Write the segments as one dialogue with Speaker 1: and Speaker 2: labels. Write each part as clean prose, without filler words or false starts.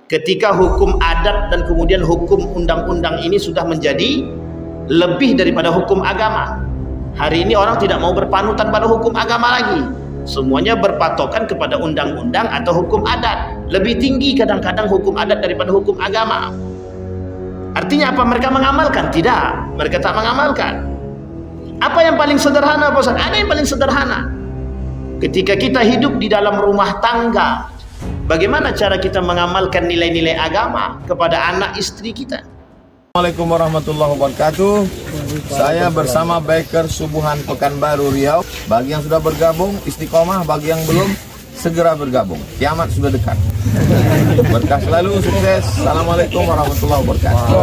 Speaker 1: ketika hukum adat dan kemudian hukum undang-undang ini sudah menjadi lebih daripada hukum agama. Hari ini orang tidak mau berpanutan pada hukum agama lagi, semuanya berpatokan kepada undang-undang atau hukum adat. Lebih tinggi kadang-kadang hukum adat daripada hukum agama. Artinya apa? Mereka mengamalkan? Tidak, mereka tak mengamalkan. Apa yang paling sederhana, Pak Ustaz? Ada yang paling sederhana. Ketika kita hidup di dalam rumah tangga, bagaimana cara kita mengamalkan nilai-nilai agama kepada anak istri kita?
Speaker 2: Assalamualaikum warahmatullahi wabarakatuh. Saya bersama Biker Subuhan Pekanbaru Riau. Bagi yang sudah bergabung, istiqomah. Bagi yang belum, segera bergabung. Kiamat sudah dekat. Berkah selalu, sukses. Assalamualaikum warahmatullahi wabarakatuh.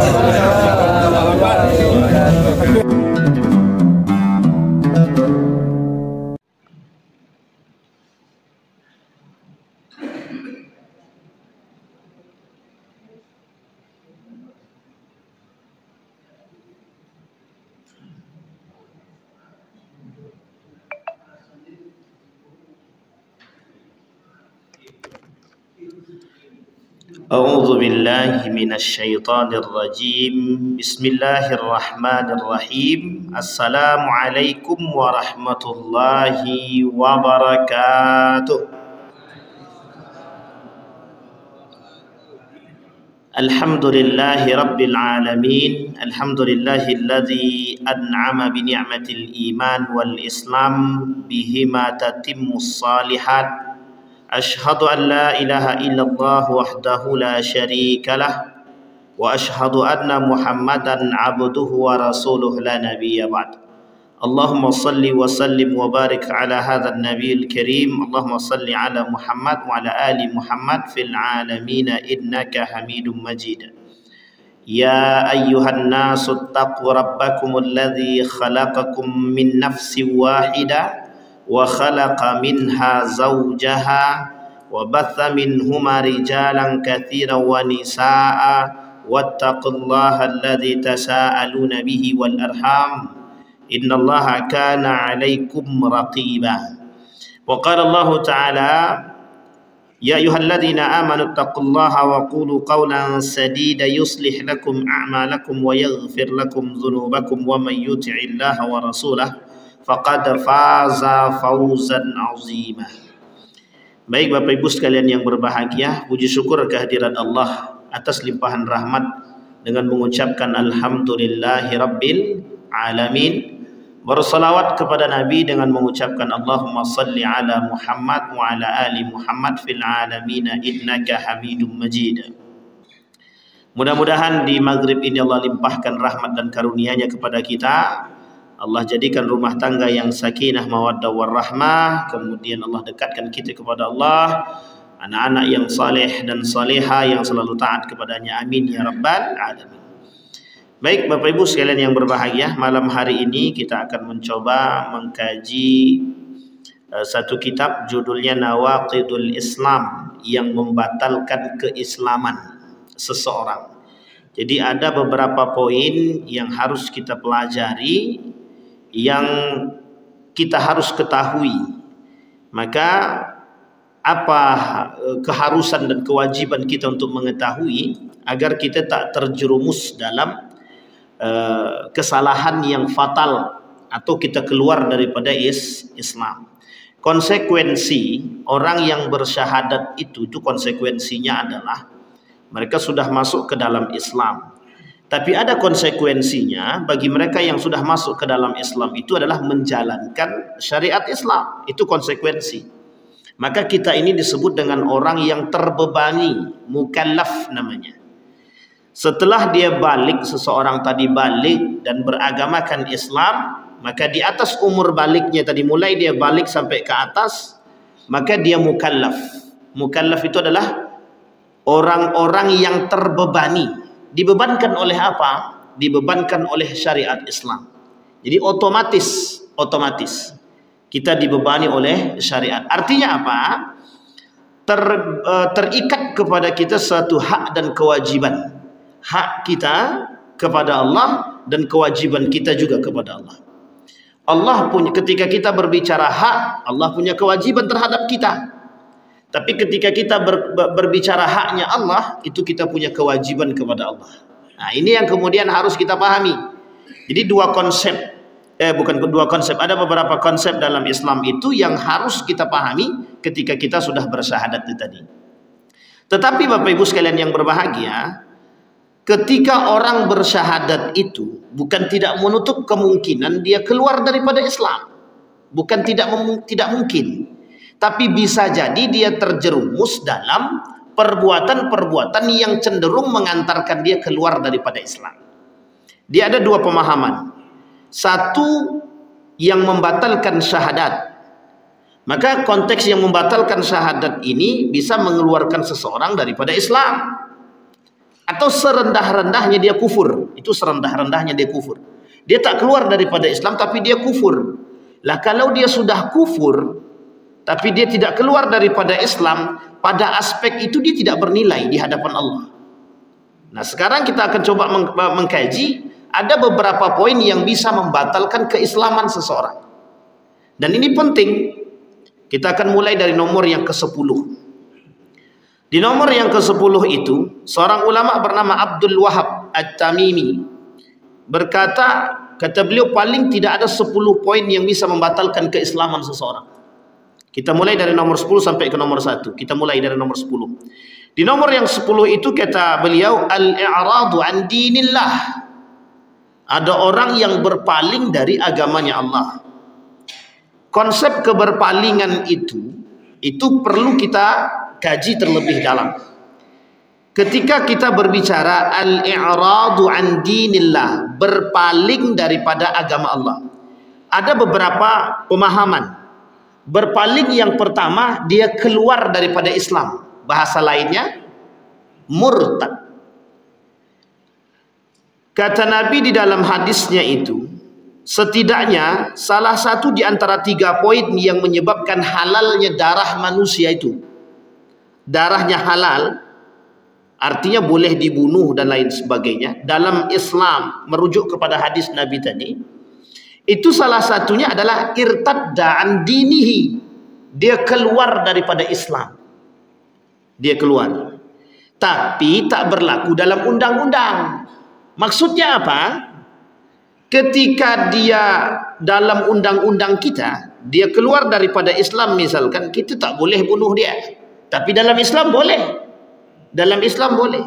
Speaker 1: A'udzu billahi minasyaitonir rajim. Bismillahirrahmanirrahim. Assalamualaikum warahmatullahi wabarakatuh. Alhamdulillahi rabbil alamin. Alhamdulillahilladzi an'ama bi ni'matil iman wal islam bihima tatimmus salihat. Ashhadu an la ilaha illallah wahdahu la syarika lah wa ashhadu anna Muhammadan abduhu wa rasuluh la nabiyya ba'd. Allahumma salli wa sallim wa barik ala hadzal nabiyil karim. Allahumma salli ala Muhammad wa ala ali Muhammad fil alamin innaka Hamidum Majid. Ya ayyuhan nasu taqu rabbakumul ladzi khalaqakum min nafsin wahidah wa khalaqa minha zawjaha wa batha minhuma rijalan katsiran wa nisaa wattaqullaha alladzi tasaaluna bihi wal arham innallaha kana 'alaikum raqiba. Wa qala Allah ta'ala ya ayyuhalladzina amanu taqullaha wa qulu qawlan sadida yuslih lakum a'malakum wa yaghfir lakum dhunubakum wa man yuti'illaha wa rasulahu faqad faza fawzan azima. Baik Bapak Ibu sekalian yang berbahagia, puji syukur kehadirat Allah atas limpahan rahmat dengan mengucapkan alhamdulillahi rabbil alamin. Bersalawat kepada Nabi dengan mengucapkan Allahumma salli ala Muhammad wa ala ali Muhammad fil alamin innaka Hamidum Majid. Mudah-mudahan di maghrib ini Allah limpahkan rahmat dan karunia-Nya kepada kita. Allah jadikan rumah tangga yang sakinah, mawaddah warahmah. Kemudian Allah dekatkan kita kepada Allah, anak-anak yang saleh dan saleha yang selalu taat kepadanya. Amin ya rabbal alamin. Baik Bapak Ibu sekalian yang berbahagia, malam hari ini kita akan mencoba mengkaji satu kitab judulnya Nawaqidul Islam, yang membatalkan keislaman seseorang. Jadi ada beberapa poin yang harus kita pelajari, yang kita harus ketahui. Maka apa keharusan dan kewajiban kita untuk mengetahui agar kita tak terjerumus dalam kesalahan yang fatal atau kita keluar daripada Islam. Konsekuensi orang yang bersyahadat itu konsekuensinya adalah mereka sudah masuk ke dalam Islam. Tapi ada konsekuensinya bagi mereka yang sudah masuk ke dalam Islam itu adalah menjalankan syariat Islam. Itu konsekuensi. Maka kita ini disebut dengan orang yang terbebani, mukallaf namanya. Setelah dia balik, seseorang tadi balik dan beragamakan Islam, maka di atas umur baliknya tadi, mulai dia balik sampai ke atas, maka dia mukallaf. Mukallaf itu adalah orang-orang yang terbebani. Dibebankan oleh apa? Dibebankan oleh syariat Islam. Jadi otomatis kita dibebani oleh syariat. Artinya apa? Terikat kepada kita suatu hak dan kewajiban. Hak kita kepada Allah dan kewajiban kita juga kepada Allah. Allah punya, ketika kita berbicara hak, Allah punya kewajiban terhadap kita. Tapi ketika kita berbicara haknya Allah, itu kita punya kewajiban kepada Allah. Nah, ini yang kemudian harus kita pahami. Jadi dua konsep, bukan dua konsep, ada beberapa konsep dalam Islam itu yang harus kita pahami ketika kita sudah bersyahadat itu tadi. Tetapi Bapak Ibu sekalian yang berbahagia, ketika orang bersyahadat itu bukan tidak menutup kemungkinan dia keluar daripada Islam. Bukan tidak mungkin. Tapi bisa jadi dia terjerumus dalam perbuatan-perbuatan yang cenderung mengantarkan dia keluar daripada Islam. Dia ada dua pemahaman. Satu yang membatalkan syahadat. Maka konteks yang membatalkan syahadat ini bisa mengeluarkan seseorang daripada Islam. Atau serendah-rendahnya dia kufur. Itu serendah-rendahnya dia kufur. Dia tak keluar daripada Islam tapi dia kufur. Lah kalau dia sudah kufur tapi dia tidak keluar daripada Islam, pada aspek itu dia tidak bernilai di hadapan Allah. Nah, sekarang kita akan coba mengkaji ada beberapa poin yang bisa membatalkan keislaman seseorang. Dan ini penting. Kita akan mulai dari nomor yang ke-10. Di nomor yang ke-10 itu, seorang ulama bernama Abdul Wahab At-Tamimi berkata, kata beliau, paling tidak ada 10 poin yang bisa membatalkan keislaman seseorang. Kita mulai dari nomor 10 sampai ke nomor 1. Kita mulai dari nomor 10. Di nomor yang 10 itu kata beliau, al-i'radu an dinillah. Ada orang yang berpaling dari agamanya Allah. Konsep keberpalingan itu perlu kita kaji terlebih dalam. Ketika kita berbicara al-i'radu an dinillah, berpaling daripada agama Allah, ada beberapa pemahaman. Berpaling yang pertama, dia keluar daripada Islam. Bahasa lainnya, murtad. Kata Nabi di dalam hadisnya itu, setidaknya salah satu di antara 3 poin yang menyebabkan halalnya darah manusia itu. Darahnya halal, artinya boleh dibunuh dan lain sebagainya. Dalam Islam, merujuk kepada hadis Nabi tadi, itu salah satunya adalah irtadda an dinihi. Dia keluar daripada Islam. Dia keluar. Tapi tak berlaku dalam undang-undang. Maksudnya apa? Ketika dia dalam undang-undang kita, dia keluar daripada Islam misalkan, kita tak boleh bunuh dia. Tapi dalam Islam boleh. Dalam Islam boleh.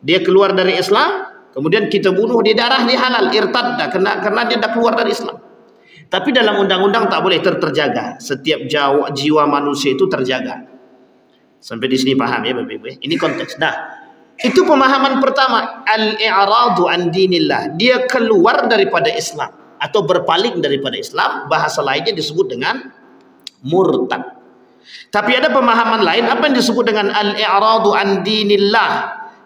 Speaker 1: Dia keluar dari Islam, kemudian kita bunuh dia, darah dia halal, irtadda, karena dia dah keluar dari Islam. Tapi dalam undang-undang tak boleh terjaga. Setiap jiwa manusia itu terjaga. Sampai di sini paham ya Bapak Ibu? Ini konteks. Nah, itu pemahaman pertama, al-i'radu an dinillah. Dia keluar daripada Islam atau berpaling daripada Islam, bahasa lainnya disebut dengan murtad. Tapi ada pemahaman lain, apa yang disebut dengan al-i'radu an dinillah?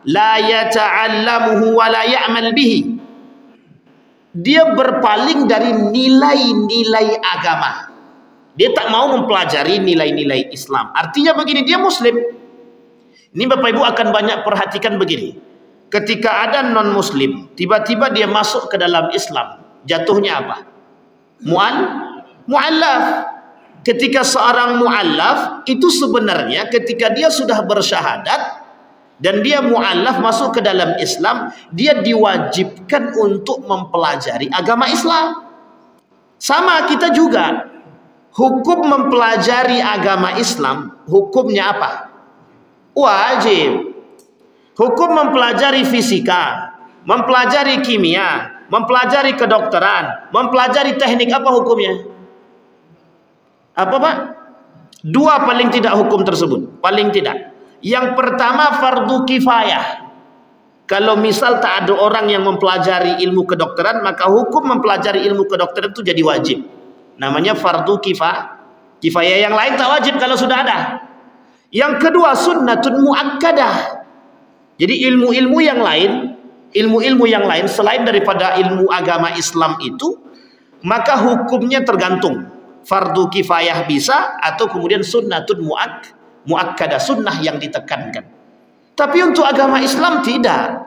Speaker 1: La yata'allamuhu wa la ya'mal bihi. Dia berpaling dari nilai-nilai agama. Dia tak mau mempelajari nilai-nilai Islam. Artinya begini, dia Muslim. Ini Bapak Ibu akan banyak perhatikan begini. Ketika ada non-Muslim, tiba-tiba dia masuk ke dalam Islam, jatuhnya apa? Mu'allaf. Ketika seorang mu'allaf, itu sebenarnya ketika dia sudah bersyahadat, dan dia mu'allaf masuk ke dalam Islam, dia diwajibkan untuk mempelajari agama Islam. Sama kita juga. Hukum mempelajari agama Islam, hukumnya apa? Wajib. Hukum mempelajari fisika, mempelajari kimia, mempelajari kedokteran, mempelajari teknik, apa hukumnya? Apa Pak? 2 paling tidak hukum tersebut. Paling tidak. Yang pertama fardu kifayah. Kalau misal tak ada orang yang mempelajari ilmu kedokteran, maka hukum mempelajari ilmu kedokteran itu jadi wajib. Namanya fardu kifayah. Yang lain tak wajib kalau sudah ada. Yang kedua sunnatun muakkadah. Jadi ilmu-ilmu yang lain selain daripada ilmu agama Islam itu, maka hukumnya tergantung. Fardu kifayah bisa, atau kemudian sunnatun muakkadah, sunnah yang ditekankan. Tapi untuk agama Islam tidak.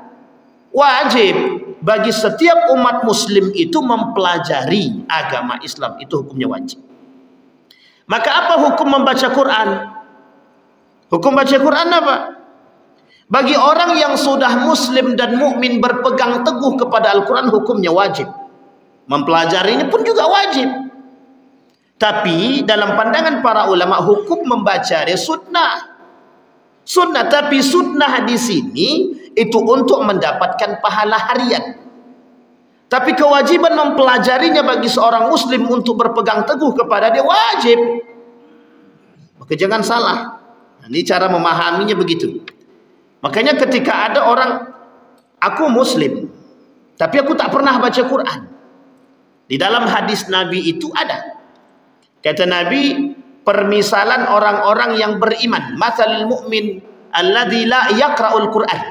Speaker 1: Wajib bagi setiap umat muslim itu mempelajari agama Islam, itu hukumnya wajib. Maka apa hukum membaca Quran? Hukum baca Quran apa? Bagi orang yang sudah muslim dan mukmin berpegang teguh kepada Al-Quran, hukumnya wajib. Mempelajarinya pun juga wajib. Tapi dalam pandangan para ulama, hukum membaca dia sunnah. Sunnah, tapi sunnah di sini itu untuk mendapatkan pahala harian. Tapi kewajiban mempelajarinya bagi seorang muslim untuk berpegang teguh kepada dia wajib. Maka jangan salah. Ini cara memahaminya begitu. Makanya ketika ada orang, aku muslim, tapi aku tak pernah baca Quran. Di dalam hadis Nabi itu ada. Kata Nabi, permisalan orang-orang yang beriman. Matsalul mu'min alladzi la yaqra'ul Qur'an.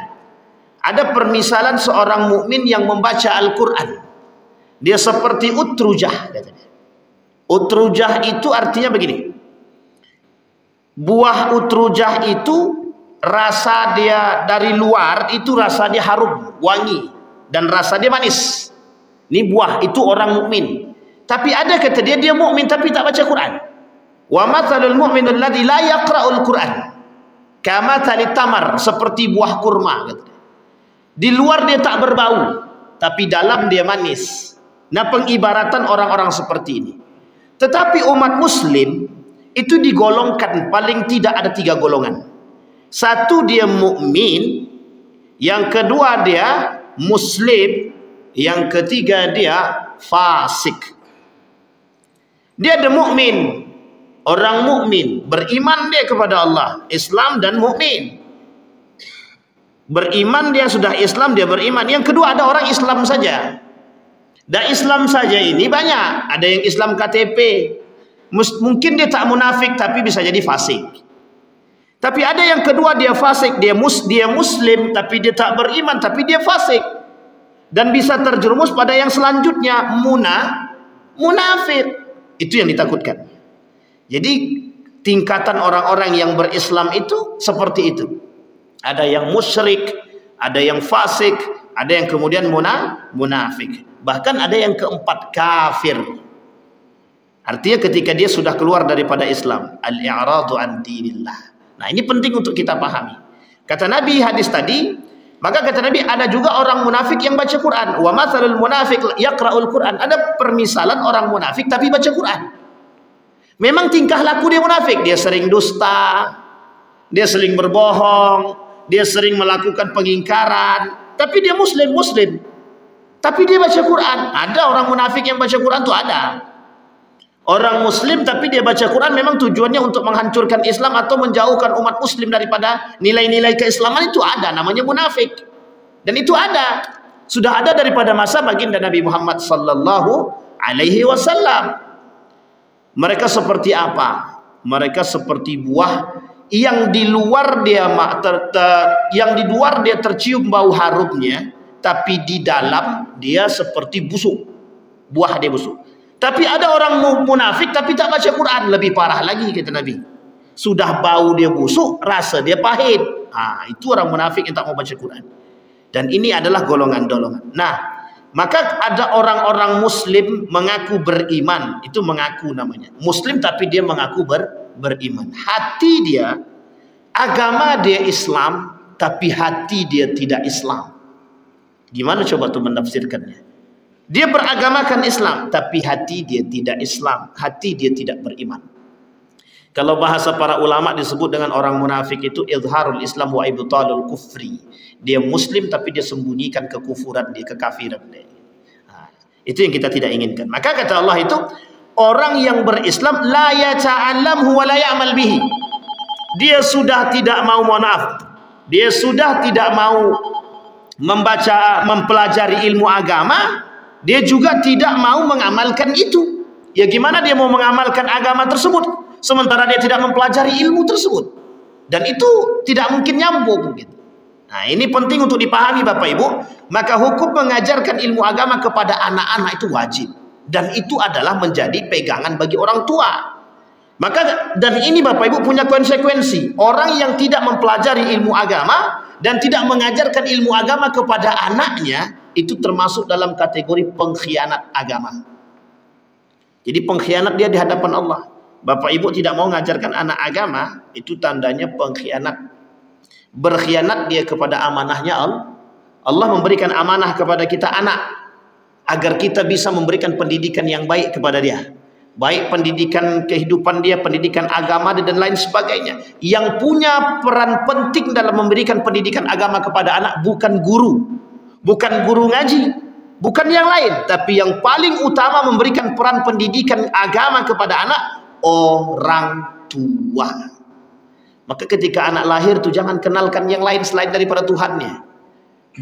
Speaker 1: Ada permisalan seorang mukmin yang membaca Al-Quran. Dia seperti utrujah, katanya. Utrujah itu artinya begini. Buah utrujah itu rasa dia dari luar itu rasa dia harum, wangi, dan rasa dia manis. Ini buah, itu orang mukmin. Tapi ada kata dia mukmin tapi tak baca Quran. Wa matsalul mu'min alladzi la yaqra'ul Qur'an kamatsali tamar, seperti buah kurma, kata. Di luar dia tak berbau, tapi dalam dia manis. Nah, pengibaratan orang-orang seperti ini. Tetapi umat muslim itu digolongkan, paling tidak ada 3 golongan. Satu, dia mukmin. Yang kedua, dia muslim. Yang ketiga, dia fasik. Dia ada mukmin. Orang mukmin beriman dia kepada Allah, Islam dan mukmin. Beriman dia sudah Islam, dia beriman. Yang kedua, ada orang Islam saja. Dan Islam saja ini banyak. Ada yang Islam KTP. Mungkin dia tak munafik tapi bisa jadi fasik. Tapi ada yang kedua, dia fasik. Dia muslim tapi dia tak beriman, tapi dia fasik. Dan bisa terjerumus pada yang selanjutnya, munafik. Itu yang ditakutkan. Jadi tingkatan orang-orang yang berislam itu seperti itu. Ada yang musyrik, ada yang fasik, ada yang kemudian munafik. Bahkan ada yang keempat, kafir. Artinya ketika dia sudah keluar daripada Islam, al-i'radu an dinillah. Nah, ini penting untuk kita pahami. Kata Nabi hadis tadi, maka kata Nabi ada juga orang munafik yang baca Quran. Wa matsalul munafiq yaqra'ul Quran. Ada permisalan orang munafik tapi baca Quran. Memang tingkah laku dia munafik, dia sering dusta, dia sering berbohong, dia sering melakukan pengingkaran, tapi dia muslim. Tapi dia baca Quran. Ada orang munafik yang baca Quran tuh ada. Orang muslim tapi dia baca Quran memang tujuannya untuk menghancurkan Islam atau menjauhkan umat muslim daripada nilai-nilai keislaman, itu ada, namanya munafik. Dan itu ada. Sudah ada daripada masa baginda Nabi Muhammad sallallahu alaihi wasallam. Mereka seperti apa? Mereka seperti buah yang di luar dia tercium bau harumnya, tapi di dalam dia seperti busuk. Buah dia busuk. Tapi ada orang munafik tapi tak baca Quran, lebih parah lagi kata Nabi. Sudah bau dia busuk, rasa dia pahit. Itu orang munafik yang tak mau baca Quran. Dan ini adalah golongan-golongan. Nah, maka ada orang-orang muslim mengaku beriman, itu mengaku namanya muslim tapi dia mengaku beriman. Hati dia, agama dia Islam, tapi hati dia tidak Islam. Gimana coba tuh menafsirkannya? Dia beragamakan Islam, tapi hati dia tidak Islam, hati dia tidak beriman. Kalau bahasa para ulama disebut dengan orang munafik itu izharul Islam wa ibtalul kufri. Dia muslim tapi dia sembunyikan kekufuran dia, kekafiran dia. Itu yang kita tidak inginkan. Maka kata Allah itu, orang yang berislam la yata'allamhu wa la ya'mal bihi. Dia sudah tidak mau, mohon maaf, dia sudah tidak mau mempelajari ilmu agama, dia juga tidak mau mengamalkan itu. Ya gimana dia mau mengamalkan agama tersebut sementara dia tidak mempelajari ilmu tersebut? Dan itu tidak mungkin nyambung gitu. Nah, ini penting untuk dipahami Bapak Ibu. Maka hukum mengajarkan ilmu agama kepada anak-anak itu wajib, dan itu adalah menjadi pegangan bagi orang tua. Maka dan ini Bapak Ibu punya konsekuensi. Orang yang tidak mempelajari ilmu agama dan tidak mengajarkan ilmu agama kepada anaknya, itu termasuk dalam kategori pengkhianat agama. Jadi pengkhianat dia di hadapan Allah. bapak ibu tidak mau mengajarkan anak agama, itu tandanya pengkhianat. Berkhianat dia kepada amanahnya Allah. Allah memberikan amanah kepada kita anak, agar kita bisa memberikan pendidikan yang baik kepada dia. Baik pendidikan kehidupan dia, pendidikan agama dan lain sebagainya. Yang punya peran penting dalam memberikan pendidikan agama kepada anak bukan guru, bukan guru ngaji, bukan yang lain, tapi yang paling utama memberikan peran pendidikan agama kepada anak, orang tua. Maka ketika anak lahir tuh jangan kenalkan yang lain selain daripada Tuhannya.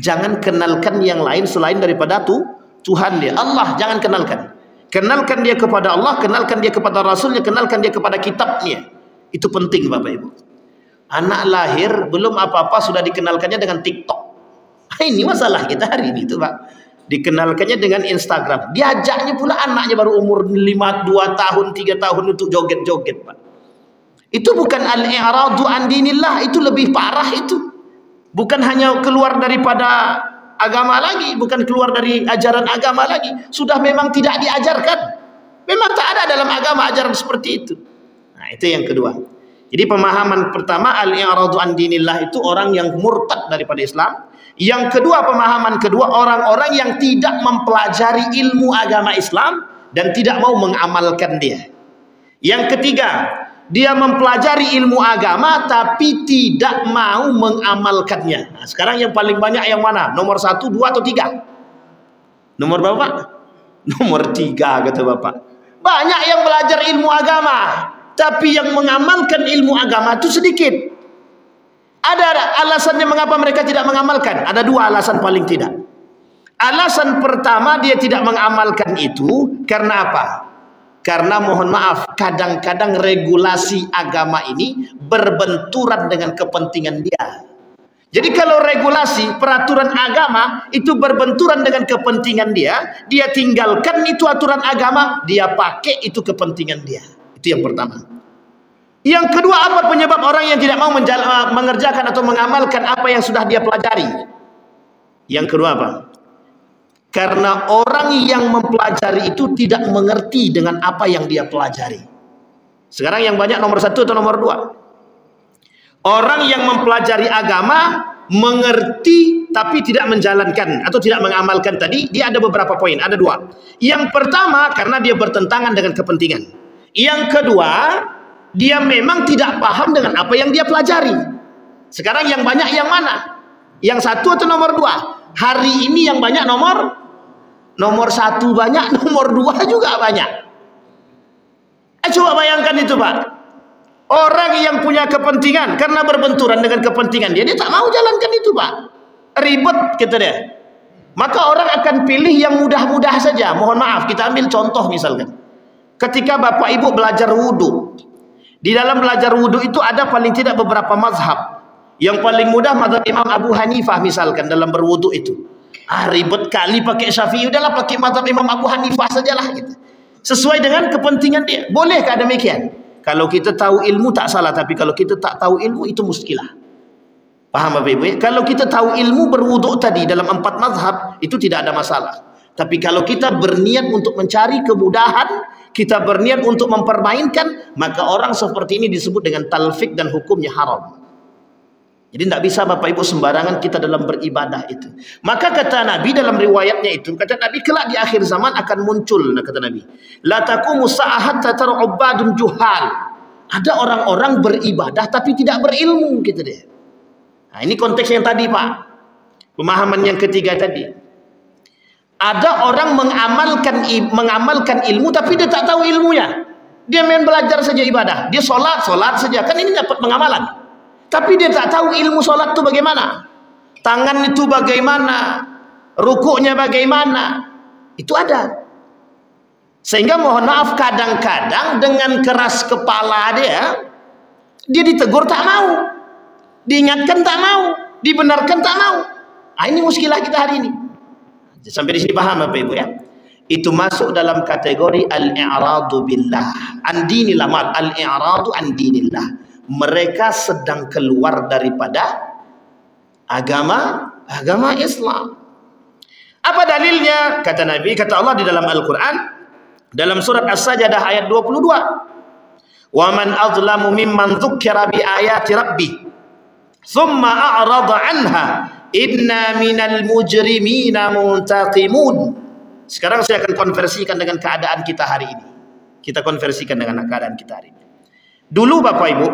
Speaker 1: Jangan kenalkan yang lain selain daripada Tuhan dia. Allah jangan kenalkan. Kenalkan dia kepada Allah, kenalkan dia kepada Rasulnya, kenalkan dia kepada kitabnya. Itu penting Bapak Ibu. Anak lahir belum apa-apa sudah dikenalkannya dengan TikTok. Ini masalah kita hari ini itu Pak. Dikenalkannya dengan Instagram. Diajaknya pula anaknya baru umur 2 tahun, 3 tahun untuk joget-joget Pak. Itu bukan al-i'radu an dinillah, itu lebih parah itu. Bukan hanya keluar daripada agama lagi, bukan keluar dari ajaran agama lagi. Sudah memang tidak diajarkan. Memang tak ada dalam agama ajaran seperti itu. Nah, itu yang kedua. Jadi pemahaman pertama al-i'radu an dinillah itu orang yang murtad daripada Islam. Yang kedua, pemahaman kedua, orang-orang yang tidak mempelajari ilmu agama Islam dan tidak mau mengamalkan dia. Yang ketiga, dia mempelajari ilmu agama tapi tidak mau mengamalkannya. Nah, sekarang yang paling banyak yang mana? Nomor 1, 2 atau 3? Nomor berapa? Nomor 3 kata Bapak. Banyak yang belajar ilmu agama tapi yang mengamalkan ilmu agama itu sedikit. Ada alasannya mengapa mereka tidak mengamalkan. Ada 2 alasan paling tidak. Alasan pertama, dia tidak mengamalkan itu karena apa? Karena mohon maaf, kadang-kadang regulasi agama ini berbenturan dengan kepentingan dia. Jadi kalau regulasi, peraturan agama itu berbenturan dengan kepentingan dia, dia tinggalkan itu aturan agama, dia pakai itu kepentingan dia. Itu yang pertama. Yang kedua, apa penyebab orang yang tidak mau mengerjakan atau mengamalkan apa yang sudah dia pelajari? Yang kedua apa? Karena orang yang mempelajari itu tidak mengerti dengan apa yang dia pelajari. Sekarang yang banyak nomor 1 atau nomor 2? Orang yang mempelajari agama mengerti tapi tidak menjalankan atau tidak mengamalkan tadi, dia ada beberapa poin, ada 2. Yang pertama, karena dia bertentangan dengan kepentingan. Yang kedua, dia memang tidak paham dengan apa yang dia pelajari. Sekarang yang banyak yang mana? Yang 1 atau nomor 2? Hari ini yang banyak nomor 1 banyak, nomor 2 juga banyak. Coba bayangkan itu Pak. Orang yang punya kepentingan karena berbenturan dengan kepentingan dia tak mau jalankan itu Pak. Ribet gitu dia. Maka orang akan pilih yang mudah-mudah saja. Mohon maaf, kita ambil contoh misalkan. Ketika Bapak Ibu belajar wudhu, di dalam belajar wudhu itu ada paling tidak beberapa mazhab. Yang paling mudah mazhab Imam Abu Hanifah misalkan dalam berwudhu itu. Ribet kali pakai Syafi'i, udahlah pakai mazhab Imam Abu Hanifah sajalah gitu. Sesuai dengan kepentingan dia. Bolehkah demikian? Kalau kita tahu ilmu tak salah, tapi kalau kita tak tahu ilmu itu muskilah. Paham Bapak Ibu ya? Kalau kita tahu ilmu berwuduk tadi dalam 4 mazhab itu tidak ada masalah. Tapi kalau kita berniat untuk mencari kemudahan, kita berniat untuk mempermainkan, maka orang seperti ini disebut dengan talfik dan hukumnya haram. Jadi tidak bisa Bapak Ibu sembarangan kita dalam beribadah itu. Maka kata Nabi dalam riwayatnya itu, kata Nabi kelak di akhir zaman akan muncul, kata Nabi, la taqumu sa'ahat tatar ubadun juhal. Ada orang-orang beribadah tapi tidak berilmu gitu deh. Nah, ini konteks yang tadi Pak. Pemahaman yang ketiga tadi. Ada orang mengamalkan ilmu tapi dia tak tahu ilmunya. Dia main belajar saja ibadah. Dia solat saja. Kan ini dapat pengamalan. Tapi dia tak tahu ilmu solat itu bagaimana. Tangan itu bagaimana. Rukuknya bagaimana. Itu ada. Sehingga mohon maaf kadang-kadang dengan keras kepala dia ditegur tak mau. Diingatkan tak mau. Dibenarkan tak mau. Nah, ini muskilah kita hari ini. Sampai di sini paham Bapak Ibu ya. Itu masuk dalam kategori al-i'radu billah. An dinillah. Al-i'radu an dinillah. Mereka sedang keluar daripada agama Islam. Apa dalilnya? Kata Nabi, kata Allah di dalam Al-Quran, dalam surat As-Sajdah ayat 22. Wa man azlamu mimman dzukkira bi ayati rabbih thumma a'rada anha inna minal mujrimina muntaqimun. Sekarang saya akan konversikan dengan keadaan kita hari ini. Kita konversikan dengan keadaan kita hari ini. Dulu Bapak Ibu,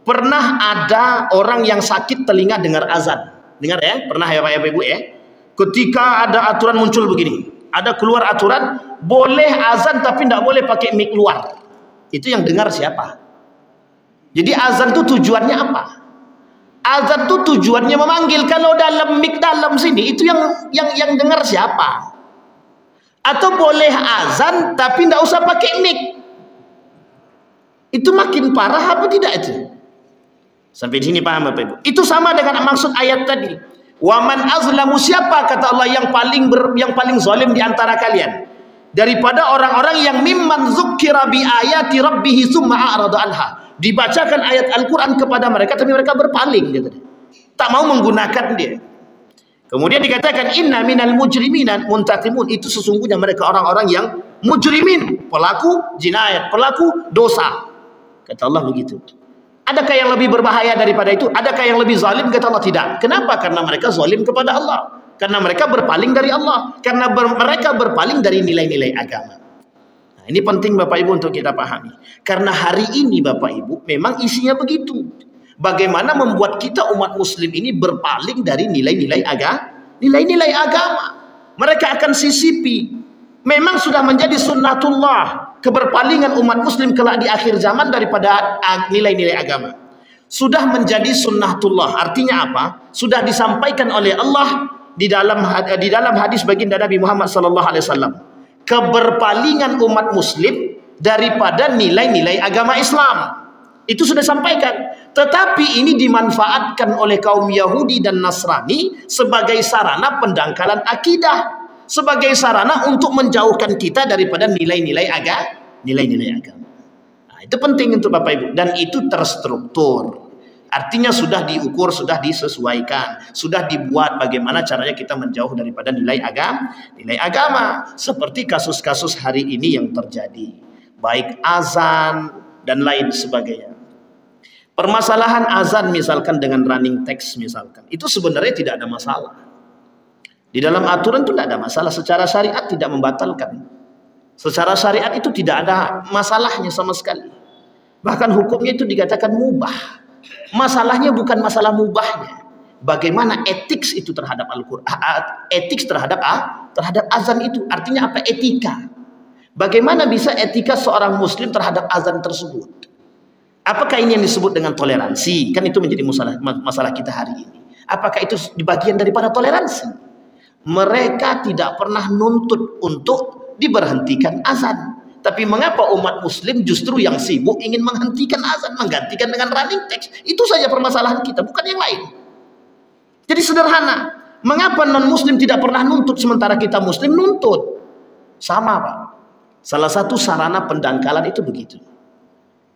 Speaker 1: pernah ada orang yang sakit telinga dengar azan. Dengar ya, pernah ya Bapak Ibu ya. Ketika ada aturan muncul begini, ada keluar aturan boleh azan tapi tidak boleh pakai mic luar. Itu yang dengar siapa? Jadi azan itu tujuannya apa? Azan itu tujuannya memanggil. Kalau dalam mic dalam sini itu yang dengar siapa? Atau boleh azan tapi tidak usah pakai mic? Itu makin parah apa tidak itu? Sampai di sini paham Bapak Ibu? Itu sama dengan maksud ayat tadi. Waman azlamu, siapa kata Allah yang paling zalim di antara kalian daripada orang-orang yang mimman zukkira bi ayati rabbih tsumma a'rada anha. Dibacakan ayat Al-Qur'an kepada mereka tapi mereka berpaling gitu. Tak mau menggunakan dia. Kemudian dikatakan inna minal mujrimina muntaqimun, itu sesungguhnya mereka orang-orang yang mujrimin, pelaku jinayat, pelaku dosa. Kata Allah begitu. Adakah yang lebih berbahaya daripada itu? Adakah yang lebih zalim? Kata Allah tidak. Kenapa? Karena mereka zalim kepada Allah. Karena mereka berpaling dari Allah. Karena mereka berpaling dari nilai-nilai agama. Nah, ini penting Bapak Ibu untuk kita pahami. Karena hari ini Bapak Ibu memang isinya begitu. Bagaimana membuat kita umat muslim ini berpaling dari nilai-nilai agama. Mereka akan sisipi. Memang sudah menjadi sunnatullah keberpalingan umat muslim kelak di akhir zaman daripada nilai-nilai agama. Sudah menjadi sunnatullah. Artinya apa? Sudah disampaikan oleh Allah di dalam hadis baginda Nabi Muhammad SAW. Keberpalingan umat muslim daripada nilai-nilai agama Islam. Itu sudah disampaikan. Tetapi ini dimanfaatkan oleh kaum Yahudi dan Nasrani sebagai sarana pendangkalan akidah. Sebagai sarana untuk menjauhkan kita daripada nilai-nilai agama. Nah, itu penting untuk Bapak Ibu. Dan itu terstruktur. Artinya sudah diukur, sudah disesuaikan. Sudah dibuat bagaimana caranya kita menjauh daripada nilai agama. Seperti kasus-kasus hari ini yang terjadi. Baik azan dan lain sebagainya. Permasalahan azan misalkan dengan running text misalkan. Itu sebenarnya tidak ada masalah. Di dalam aturan itu tidak ada masalah. Secara syariat tidak membatalkan. Secara syariat itu tidak ada masalahnya sama sekali. Bahkan hukumnya itu dikatakan mubah. Masalahnya bukan masalah mubahnya. Bagaimana etik itu terhadap Al-Quran. Etik terhadap azan itu. Artinya apa? Etika. Bagaimana bisa etika seorang muslim terhadap azan tersebut? Apakah ini yang disebut dengan toleransi? Kan itu menjadi masalah kita hari ini. Apakah itu bagian daripada toleransi? Mereka tidak pernah nuntut untuk diberhentikan azan. Tapi mengapa umat muslim justru yang sibuk ingin menghentikan azan, menggantikan dengan running text? Itu saja permasalahan kita, bukan yang lain. Jadi sederhana. Mengapa non muslim tidak pernah nuntut sementara kita muslim nuntut? Sama Pak. Salah satu sarana pendangkalan itu begitu.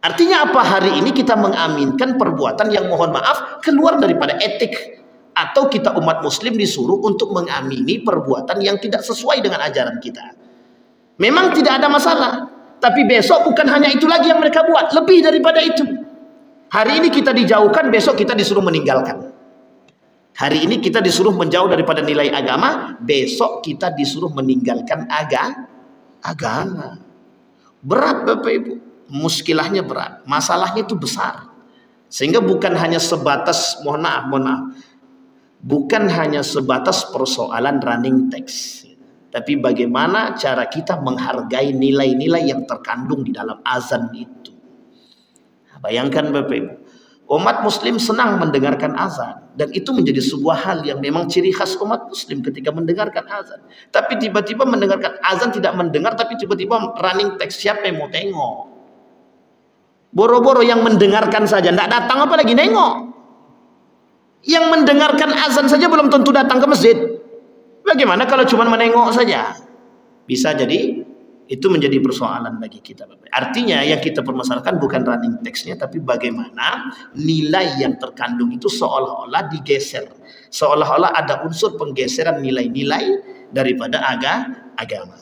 Speaker 1: Artinya apa? Hari ini kita mengaminkan perbuatan yang mohon maaf keluar daripada etik. Atau kita umat muslim disuruh untuk mengamini perbuatan yang tidak sesuai dengan ajaran kita. Memang tidak ada masalah. Tapi besok bukan hanya itu lagi yang mereka buat. Lebih daripada itu. Hari ini kita dijauhkan, besok kita disuruh meninggalkan. Hari ini kita disuruh menjauh daripada nilai agama, besok kita disuruh meninggalkan agama. Berat Bapak Ibu. Muskilahnya berat. Masalahnya itu besar. Sehingga bukan hanya sebatas, mohon maaf. Bukan hanya sebatas persoalan running text. Tapi bagaimana cara kita menghargai nilai-nilai yang terkandung di dalam azan itu. Bayangkan Bapak Ibu. Umat muslim senang mendengarkan azan. Dan itu menjadi sebuah hal yang memang ciri khas umat muslim ketika mendengarkan azan. Tapi tiba-tiba mendengarkan azan tidak mendengar. Tapi tiba-tiba running text. Siapa yang mau tengok? Boro-boro yang mendengarkan saja. Tidak datang apalagi nengok. Yang mendengarkan azan saja belum tentu datang ke masjid. Bagaimana kalau cuma menengok saja? Bisa jadi itu menjadi persoalan bagi kita. Artinya yang kita permasalahkan bukan running text-nya, tapi bagaimana nilai yang terkandung itu seolah-olah digeser. Seolah-olah ada unsur penggeseran nilai-nilai daripada agama.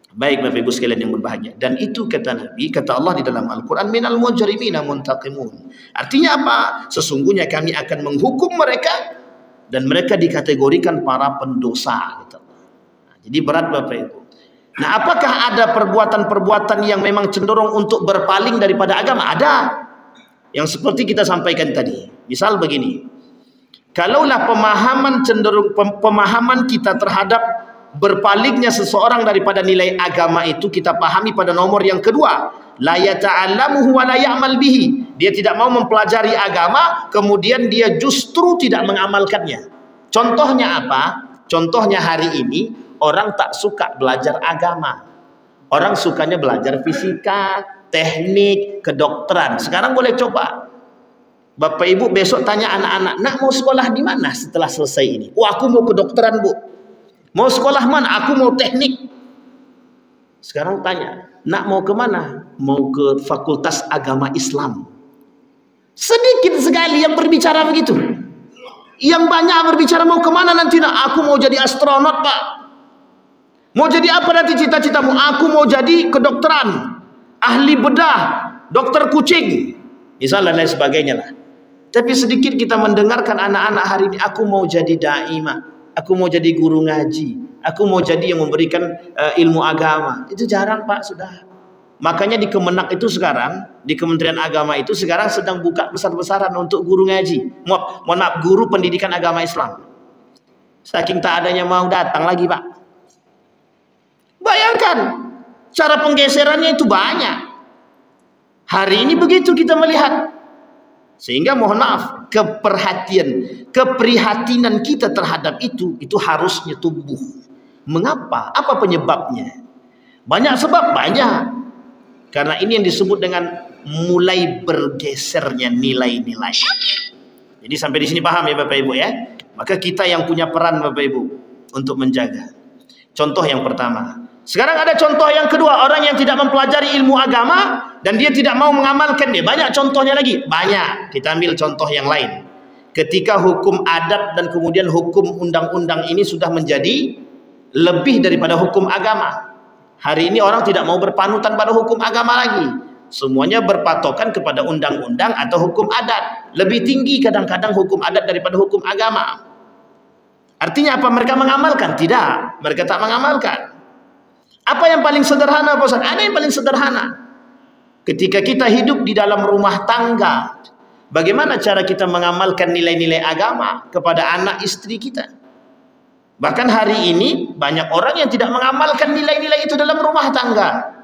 Speaker 1: Baik Bapak Ibu sekalian yang berbahagia. Dan itu kata Nabi, kata Allah di dalam Al-Quran, minal mujrimina muntaqimun. Artinya apa? Sesungguhnya kami akan menghukum mereka dan mereka dikategorikan para pendosa. Gitu. Nah, jadi berat Bapak Ibu. Nah, apakah ada perbuatan-perbuatan yang memang cenderung untuk berpaling daripada agama? Ada. Yang seperti kita sampaikan tadi. Misal begini. Kalaulah pemahaman kita terhadap berpalingnya seseorang daripada nilai agama itu kita pahami pada nomor yang kedua, la yata'allamuhu wa la ya'mal bihi. Dia tidak mau mempelajari agama, kemudian dia justru tidak mengamalkannya. Contohnya apa? Contohnya hari ini orang tak suka belajar agama. Orang sukanya belajar fisika, teknik, kedokteran. Sekarang boleh coba. Bapak Ibu besok tanya anak-anak, "Nak mau sekolah di mana setelah selesai ini?" "Oh, aku mau kedokteran, Bu." "Mau sekolah mana?" "Aku mau teknik." Sekarang tanya, "Nak mau ke mana?" "Mau ke Fakultas Agama Islam." Sedikit sekali yang berbicara begitu. Yang banyak berbicara mau kemana nanti nak? "Aku mau jadi astronot, Pak." "Mau jadi apa nanti cita-citamu?" "Aku mau jadi kedokteran, ahli bedah, dokter kucing." Misalnya dan lain sebagainya lah. Tapi sedikit kita mendengarkan anak-anak hari ini, "Aku mau jadi dai, Mak. Aku mau jadi guru ngaji. Aku mau jadi yang memberikan ilmu agama." Itu jarang Pak, sudah. Makanya di Kemenak itu sekarang, di Kementerian Agama itu sekarang sedang buka besar-besaran untuk guru ngaji. Mohon maaf, guru pendidikan agama Islam. Saking tak adanya mau datang lagi Pak. Bayangkan, cara penggeserannya itu banyak. Hari ini begitu kita melihat. Sehingga mohon maaf, keprihatinan kita terhadap itu harusnya tumbuh. Mengapa? Apa penyebabnya? Banyak sebab, banyak. Karena ini yang disebut dengan mulai bergesernya nilai-nilai. Jadi sampai di sini paham ya Bapak Ibu ya? Maka kita yang punya peran Bapak Ibu untuk menjaga. Contoh yang pertama. Sekarang ada contoh yang kedua, orang yang tidak mempelajari ilmu agama dan dia tidak mau mengamalkan dia. Banyak contohnya lagi, banyak. Kita ambil contoh yang lain. Ketika hukum adat dan kemudian hukum undang-undang ini sudah menjadi lebih daripada hukum agama. Hari ini orang tidak mau berpanutan pada hukum agama lagi. Semuanya berpatokan kepada undang-undang atau hukum adat. Lebih tinggi kadang-kadang hukum adat daripada hukum agama. Artinya apa? Mereka mengamalkan? Tidak, mereka tak mengamalkan. Apa yang paling sederhana Pak Ustaz? Ada yang paling sederhana. Ketika kita hidup di dalam rumah tangga, bagaimana cara kita mengamalkan nilai-nilai agama kepada anak istri kita? Bahkan hari ini banyak orang yang tidak mengamalkan nilai-nilai itu dalam rumah tangga.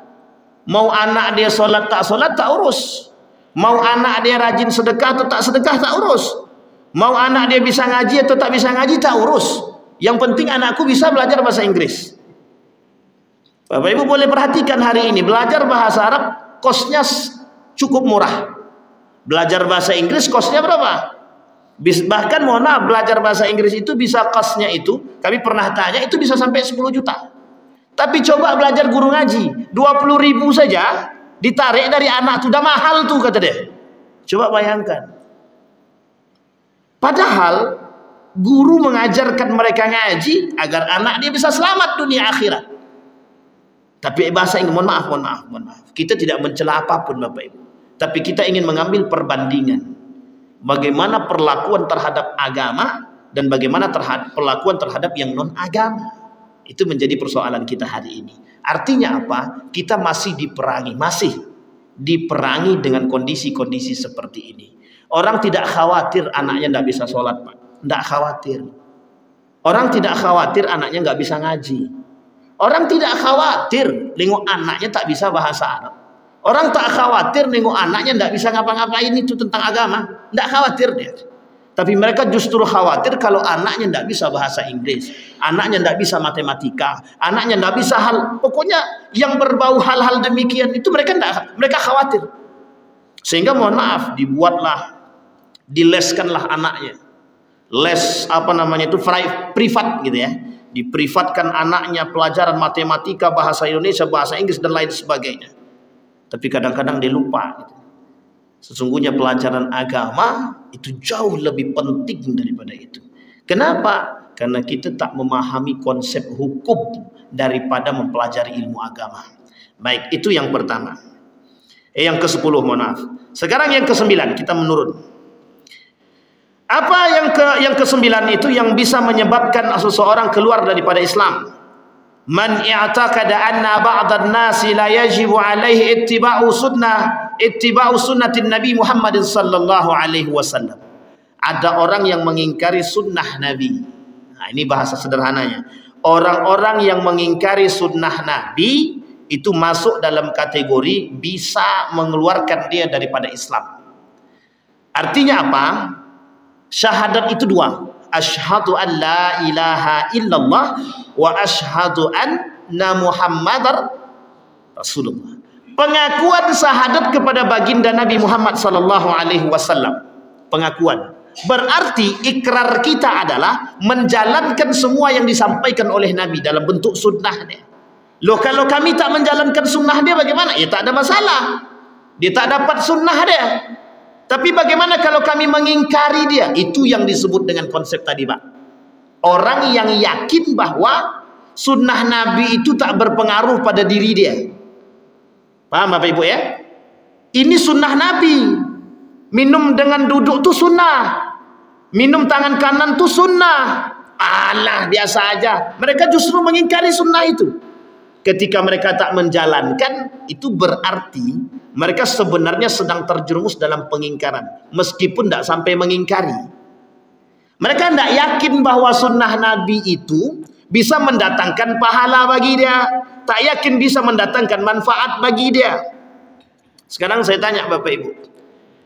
Speaker 1: Mau anak dia sholat tak urus. Mau anak dia rajin sedekah atau tak sedekah tak urus. Mau anak dia bisa ngaji atau tak bisa ngaji tak urus. Yang penting anakku bisa belajar bahasa Inggris. Bapak Ibu boleh perhatikan hari ini belajar bahasa Arab kosnya cukup murah. Belajar bahasa Inggris kosnya berapa? Bahkan mohon maaf, belajar bahasa Inggris itu bisa kosnya itu, kami pernah tanya itu bisa sampai 10 juta. Tapi coba belajar guru ngaji 20.000 saja ditarik dari anak, itu udah mahal tuh kata dia. Coba bayangkan. Padahal guru mengajarkan mereka ngaji agar anak dia bisa selamat dunia akhirat. Tapi bahasa Inggris, mohon maaf. Kita tidak mencela apapun Bapak Ibu. Tapi kita ingin mengambil perbandingan. Bagaimana perlakuan terhadap agama dan bagaimana perlakuan terhadap yang non-agama. Itu menjadi persoalan kita hari ini. Artinya apa? Kita masih diperangi dengan kondisi-kondisi seperti ini. Orang tidak khawatir anaknya tidak bisa sholat Pak. Tidak khawatir. Orang tidak khawatir anaknya nggak bisa ngaji. Orang tidak khawatir nengok anaknya tak bisa bahasa Arab. Orang tak khawatir nengok anaknya tidak bisa ngapa-ngapain itu tentang agama. Tidak khawatir dia. Tapi mereka justru khawatir kalau anaknya tidak bisa bahasa Inggris, anaknya tidak bisa matematika, anaknya tidak bisa pokoknya yang berbau hal-hal demikian itu mereka khawatir. Sehingga mohon maaf dileskanlah anaknya. Les privat gitu ya. Diprivatkan anaknya pelajaran matematika, bahasa Indonesia, bahasa Inggris dan lain sebagainya. Tapi kadang-kadang dia lupa gitu. Sesungguhnya pelajaran agama itu jauh lebih penting daripada itu. Kenapa? Karena kita tak memahami konsep hukum daripada mempelajari ilmu agama. Baik, itu yang pertama. Yang ke-10, mohon maaf. Sekarang yang ke-9, kita menurun. Apa yang ke-9 itu yang bisa menyebabkan seseorang keluar daripada Islam? Man i'taqada anna ba'dhan nasi la yajibu alaihi ittiba'u sunnatin Nabi Muhammad sallallahu alaihi wasallam. Ada orang yang mengingkari sunnah Nabi. Nah, ini bahasa sederhananya. Orang-orang yang mengingkari sunnah Nabi itu masuk dalam kategori bisa mengeluarkan dia daripada Islam. Artinya apa? Syahadat itu dua. Asyhadu an la ilaha illallah wa asyhadu anna Muhammadar Rasulullah. Pengakuan syahadat kepada baginda Nabi Muhammad sallallahu alaihi wasallam. Pengakuan. Berarti ikrar kita adalah menjalankan semua yang disampaikan oleh Nabi dalam bentuk sunnahnya. Loh, kalau kami tak menjalankan sunnah dia bagaimana? Ya tak ada masalah. Dia tak dapat sunnah dia. Tapi bagaimana kalau kami mengingkari dia? Itu yang disebut dengan konsep tadi, Pak. Orang yang yakin bahwa sunnah Nabi itu tak berpengaruh pada diri dia. Paham Bapak Ibu ya? Ini sunnah Nabi. Minum dengan duduk itu sunnah. Minum tangan kanan itu sunnah. Alah, biasa aja. Mereka justru mengingkari sunnah itu. Ketika mereka tak menjalankan, itu berarti mereka sebenarnya sedang terjerumus dalam pengingkaran. Meskipun tidak sampai mengingkari. Mereka tidak yakin bahwa sunnah Nabi itu bisa mendatangkan pahala bagi dia. Tak yakin bisa mendatangkan manfaat bagi dia. Sekarang saya tanya Bapak Ibu.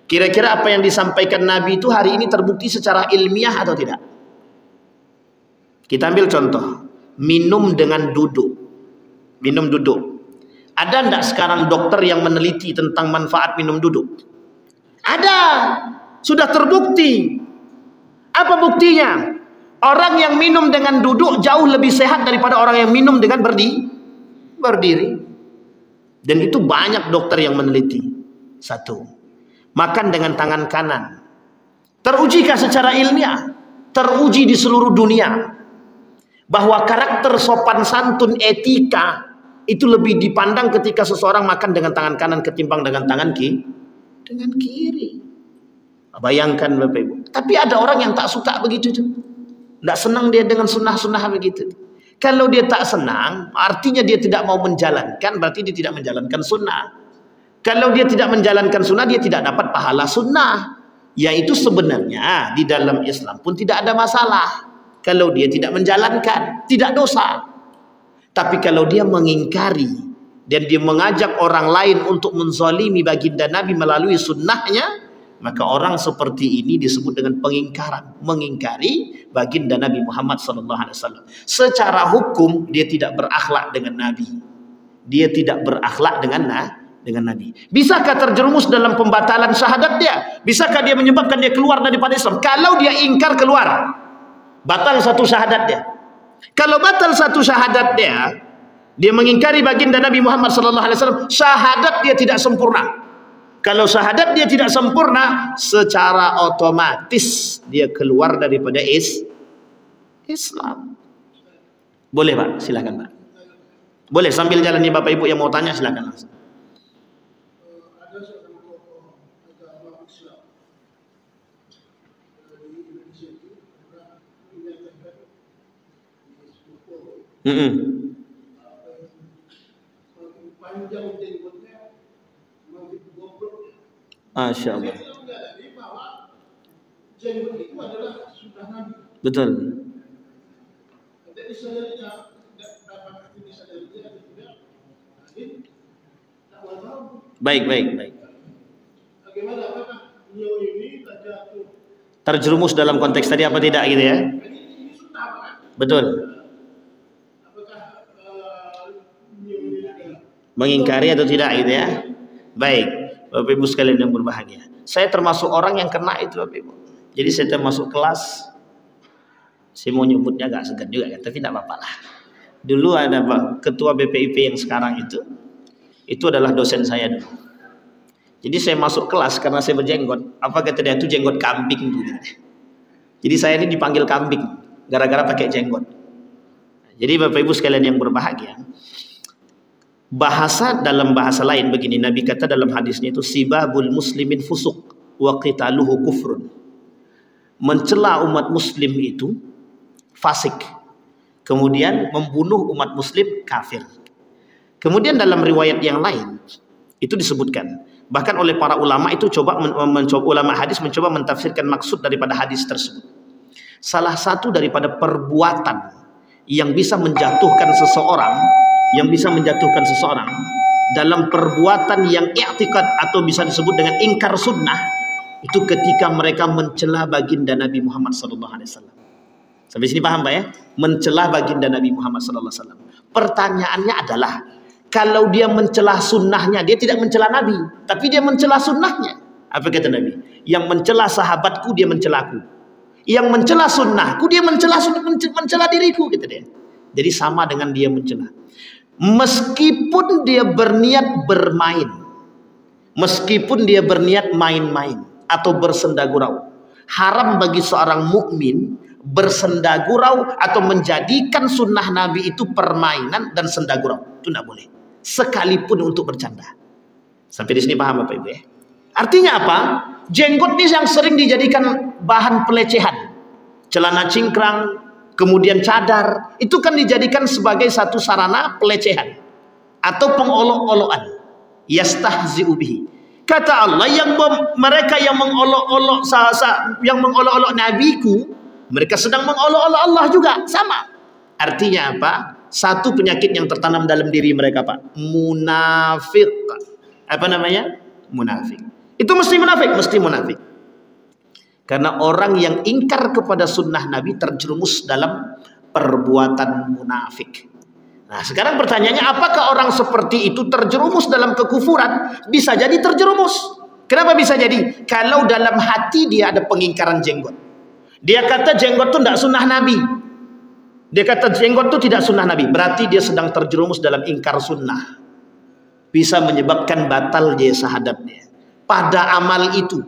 Speaker 1: Kira-kira apa yang disampaikan Nabi itu hari ini terbukti secara ilmiah atau tidak? Kita ambil contoh. Minum dengan duduk. Minum duduk. Ada enggak sekarang dokter yang meneliti tentang manfaat minum duduk? Ada. Sudah terbukti. Apa buktinya? Orang yang minum dengan duduk jauh lebih sehat daripada orang yang minum dengan berdiri. Dan itu banyak dokter yang meneliti. Satu. Makan dengan tangan kanan. Terujikah secara ilmiah? Teruji di seluruh dunia. Bahwa karakter sopan santun etika itu lebih dipandang ketika seseorang makan dengan tangan kanan ketimbang dengan tangan kiri. Bayangkan Bapak Ibu. Tapi ada orang yang tak suka begitu tuh. Tidak senang dia dengan sunnah-sunnah begitu. Kalau dia tak senang, artinya dia tidak mau menjalankan, berarti dia tidak menjalankan sunnah. Kalau dia tidak menjalankan sunnah, dia tidak dapat pahala sunnah. Yaitu sebenarnya di dalam Islam pun tidak ada masalah. Kalau dia tidak menjalankan, tidak dosa. Tapi kalau dia mengingkari dan dia mengajak orang lain untuk menzalimi baginda Nabi melalui sunnahnya, maka orang seperti ini disebut dengan pengingkaran. Mengingkari baginda Nabi Muhammad SAW. Secara hukum dia tidak berakhlak dengan Nabi. Dia tidak berakhlak dengan Nabi. Bisakah terjerumus dalam pembatalan syahadat dia? Bisakah dia menyebabkan dia keluar daripada Islam? Kalau dia ingkar keluar, batal satu syahadat dia. Kalau batal satu syahadat dia mengingkari baginda Nabi Muhammad SAW, syahadat dia tidak sempurna. Kalau syahadat dia tidak sempurna, secara otomatis dia keluar daripada Islam. Boleh Pak? Silakan Pak. Boleh sambil jalannya Bapak Ibu yang mau tanya silakan langsung. Masya Allah. Betul. Baik. Terjerumus dalam konteks tadi apa tidak gitu ya? Betul. Mengingkari atau tidak gitu ya? Baik, Bapak Ibu sekalian yang berbahagia. Saya termasuk orang yang kena itu Bapak Ibu. Jadi saya termasuk kelas. Saya mau nyebutnya agak segan juga kan, tapi tidak apa-apa lah. Dulu ada ketua BPIP yang sekarang itu adalah dosen saya dulu. Jadi saya masuk kelas karena saya berjenggot. Apa kata dia itu jenggot kambing dulu. Jadi saya ini dipanggil kambing. gara-gara pakai jenggot. Jadi Bapak Ibu sekalian yang berbahagia, dalam bahasa lain begini, Nabi kata dalam hadisnya itu, sibabul muslimin fusuq wa qitaluhu kufrun. Mencela umat muslim itu fasik, kemudian membunuh umat muslim kafir. Kemudian dalam riwayat yang lain itu disebutkan, bahkan oleh para ulama itu ulama hadis mencoba mentafsirkan maksud daripada hadis tersebut. Salah satu daripada perbuatan yang bisa menjatuhkan seseorang, dalam perbuatan yang i'tikad atau bisa disebut dengan ingkar sunnah, itu ketika mereka mencela baginda Nabi Muhammad SAW. Sampai sini paham Pak ya? Mencela baginda Nabi Muhammad SAW. Pertanyaannya adalah, kalau dia mencela sunnahnya, dia tidak mencela Nabi, tapi dia mencela sunnahnya. Apa kata Nabi? Yang mencela sahabatku, dia mencelaku. Yang mencela sunnahku, dia mencela diriku, gitu dia. Jadi sama dengan dia mencela. Meskipun dia berniat bermain, meskipun dia berniat main-main atau bersendagurau, haram bagi seorang mukmin bersendagurau atau menjadikan sunnah Nabi itu permainan dan sendagurau. Itu tidak boleh, sekalipun untuk bercanda. Sampai di sini paham Bapak Ibu ya? Artinya apa? Jenggot ini yang sering dijadikan bahan pelecehan. Celana cingkrang, kemudian cadar, itu kan dijadikan sebagai satu sarana pelecehan atau pengolok-olokan. Yastahzi'u bihi. Kata Allah, mereka yang mengolok-olok nabiku, mereka sedang mengolok-olok Allah juga, sama. Artinya apa? Satu penyakit yang tertanam dalam diri mereka, Pak. Munafik. Apa namanya? Munafik. Itu mesti munafik. Karena orang yang ingkar kepada sunnah Nabi terjerumus dalam perbuatan munafik. Nah, sekarang pertanyaannya, apakah orang seperti itu terjerumus dalam kekufuran? Bisa jadi terjerumus. Kenapa bisa jadi? Kalau dalam hati dia ada pengingkaran jenggot. Dia kata jenggot itu tidak sunnah Nabi. Dia kata jenggot itu tidak sunnah Nabi. Berarti dia sedang terjerumus dalam ingkar sunnah. Bisa menyebabkan batal dia syahadatnya. Pada amal itu,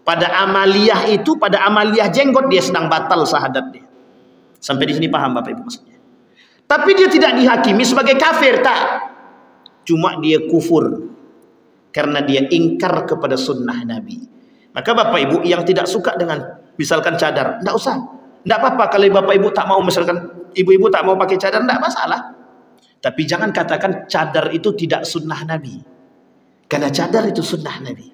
Speaker 1: pada amaliyah jenggot dia sedang batal syahadatnya. Sampai di sini paham Bapak Ibu maksudnya? Tapi dia tidak dihakimi sebagai kafir, tak. Cuma dia kufur karena dia ingkar kepada sunnah Nabi. Maka Bapak Ibu yang tidak suka dengan misalkan cadar, tidak usah, tidak apa-apa kalau Bapak Ibu tak mau, misalkan ibu-ibu tak mau pakai cadar, tidak masalah. Tapi jangan katakan cadar itu tidak sunnah Nabi, karena cadar itu sunnah Nabi.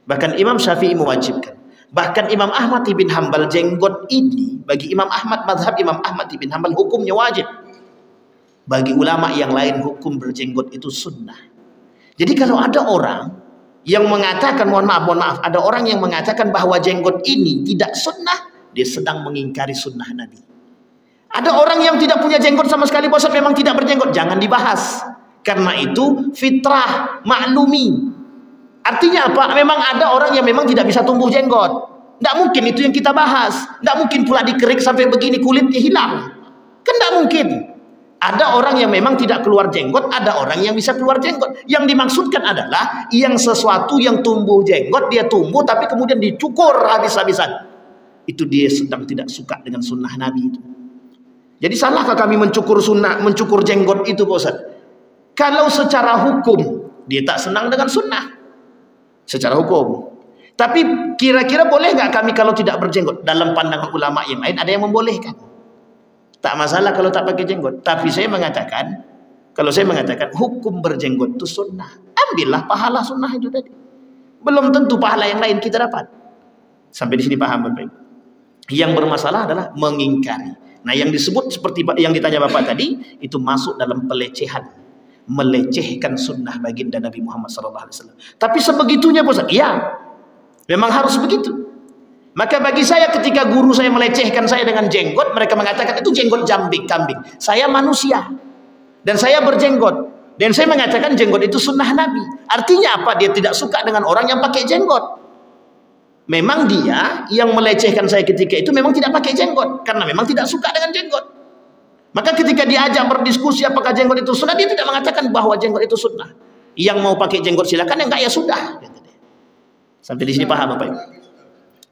Speaker 1: Bahkan Imam Syafi'i mewajibkan, bahkan Imam Ahmad ibn Hanbal, jenggot ini bagi Imam Ahmad, mazhab Imam Ahmad ibn Hanbal hukumnya wajib. Bagi ulama yang lain hukum berjenggot itu sunnah. Jadi kalau ada orang yang mengatakan, mohon maaf, ada orang yang mengatakan bahwa jenggot ini tidak sunnah, dia sedang mengingkari sunnah Nabi. Ada orang yang tidak punya jenggot sama sekali, Pak Ustaz, memang tidak berjenggot, jangan dibahas. Karena itu fitrah, maklumi. Artinya apa? Memang ada orang yang memang tidak bisa tumbuh jenggot. Tidak mungkin itu yang kita bahas. Tidak mungkin pula dikerik sampai begini kulitnya hilang. Kan tidak mungkin. Ada orang yang memang tidak keluar jenggot, ada orang yang bisa keluar jenggot. Yang dimaksudkan adalah yang sesuatu yang tumbuh jenggot, dia tumbuh tapi kemudian dicukur habis-habisan. Itu dia sedang tidak suka dengan sunnah Nabi itu. Jadi salahkah kami mencukur jenggot itu, Pak Ustaz? Kalau secara hukum dia tak senang dengan sunnah, secara hukum. Tapi kira-kira boleh nggak kami kalau tidak berjenggot? Dalam pandangan ulama yang lain ada yang membolehkan. Tak masalah kalau tak pakai jenggot. Tapi saya mengatakan, hukum berjenggot itu sunnah, ambillah pahala sunnah itu tadi. Belum tentu pahala yang lain kita dapat. Sampai di sini paham Bapak Ibu? Yang bermasalah adalah mengingkari. Nah, yang disebut seperti yang ditanya Bapak tadi, itu masuk dalam pelecehan, melecehkan sunnah baginda Nabi Muhammad SAW. Tapi sebegitunya, Ustaz? Iya, memang harus begitu. Maka bagi saya ketika guru saya melecehkan saya dengan jenggot, mereka mengatakan itu jenggot kambing. Saya manusia dan saya berjenggot, dan saya mengatakan jenggot itu sunnah Nabi. Artinya apa? Dia tidak suka dengan orang yang pakai jenggot. Memang dia yang melecehkan saya ketika itu memang tidak pakai jenggot, karena memang tidak suka dengan jenggot. Maka ketika diajak berdiskusi apakah jenggot itu sunnah, dia tidak mengatakan bahwa jenggot itu sunnah. Yang mau pakai jenggot silakan, yang enggak ya sudah. Sampai di sini paham Bapak Ibu?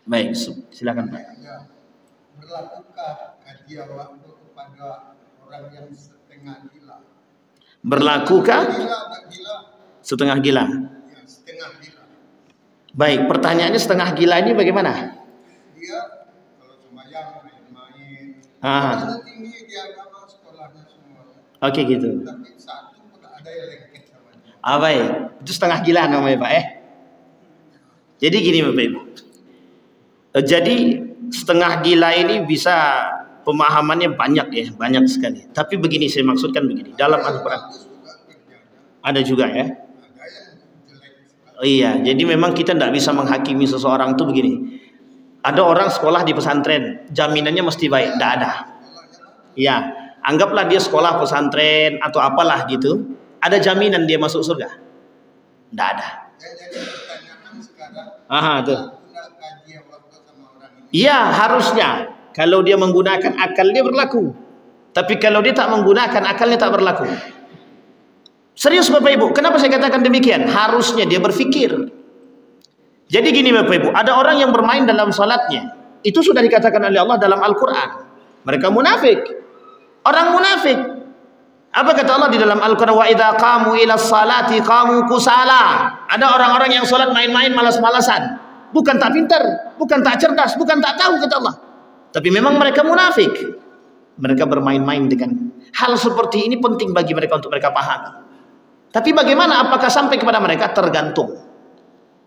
Speaker 1: Baik, silakan Pak.
Speaker 3: Berlakukan kaji Allah itu kepada orang yang setengah gila.
Speaker 1: Berlakukah?
Speaker 3: Gila.
Speaker 1: Setengah gila.
Speaker 3: Ya, setengah gila.
Speaker 1: Baik, pertanyaannya setengah gila ini bagaimana?
Speaker 3: Dia kalau sembahyang main-main.
Speaker 1: Ah.
Speaker 3: Ada tinggi di agama sekolahnya semua.
Speaker 1: Oke gitu.
Speaker 3: Tapi satu pun ada yang lengket sama dia.
Speaker 1: Baik, itu setengah gila namanya Pak Jadi gini Bapak Ibu. Jadi setengah gila ini bisa pemahamannya banyak ya, banyak sekali. Tapi begini saya maksudkan begini, dalam Al-Quran ada juga ya. Oh iya, jadi memang kita tidak bisa menghakimi seseorang itu begini. Ada orang sekolah di pesantren, jaminannya mesti baik, tidak ada. Ya, anggaplah dia sekolah pesantren atau apalah gitu, ada jaminan dia masuk surga? Tidak ada. Aha, tuh. Iya, harusnya. Kalau dia menggunakan akal dia berlaku. Tapi kalau dia tak menggunakan akalnya tak berlaku. Serius Bapak Ibu, kenapa saya katakan demikian? Harusnya dia berfikir. Jadi gini Bapak Ibu, ada orang yang bermain dalam salatnya. Itu sudah dikatakan oleh Allah dalam Al-Quran. Mereka munafik. Orang munafik. Apa kata Allah di dalam Al-Quran? Wa idza qamu ila salati qamu kusala. Ada orang-orang yang salat main-main malas-malasan. Bukan tak pintar, bukan tak cerdas, bukan tak tahu kata Allah. Tapi memang mereka munafik. Mereka bermain-main dengan hal seperti ini, penting bagi mereka untuk mereka pahami. Tapi bagaimana, apakah sampai kepada mereka? Tergantung.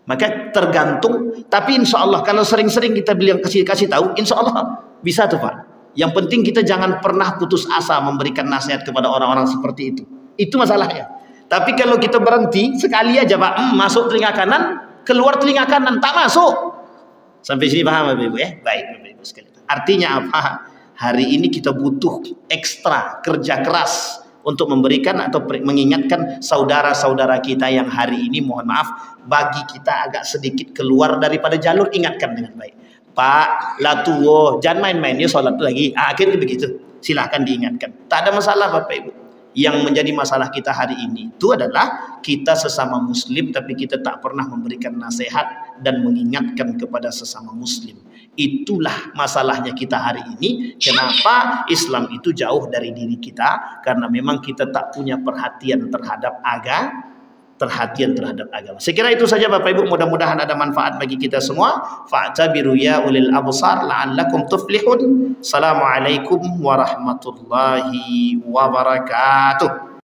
Speaker 1: Maka tergantung. Tapi insya Allah kalau sering-sering kita bilang kasih tahu, insya Allah bisa tuh Pak. Yang penting kita jangan pernah putus asa memberikan nasihat kepada orang-orang seperti itu. Itu masalahnya. Tapi kalau kita berhenti sekali aja Pak, masuk telinga kanan, keluar telinga kanan, tak masuk. Sampai sini paham Bapak Ibu ya? Baik Bapak Ibu sekalian. Artinya apa? Hari ini kita butuh ekstra kerja keras untuk memberikan atau mengingatkan saudara-saudara kita yang hari ini mohon maaf bagi kita agak sedikit keluar daripada jalur, ingatkan dengan baik. Pak, latuwo, jangan main-main ya sholat lagi. Akhirnya begitu. Silahkan diingatkan. Tak ada masalah Bapak Ibu. Yang menjadi masalah kita hari ini itu adalah kita sesama muslim tapi kita tak pernah memberikan nasihat dan mengingatkan kepada sesama muslim. Itulah masalahnya kita hari ini. Kenapa Islam itu jauh dari diri kita? Karena memang kita tak punya perhatian terhadap agama. Saya kira itu saja Bapak Ibu, mudah-mudahan ada manfaat bagi kita semua. Fa'tabiru ya ulil absar la'allakum tuflihun. Assalamualaikum warahmatullahi wabarakatuh.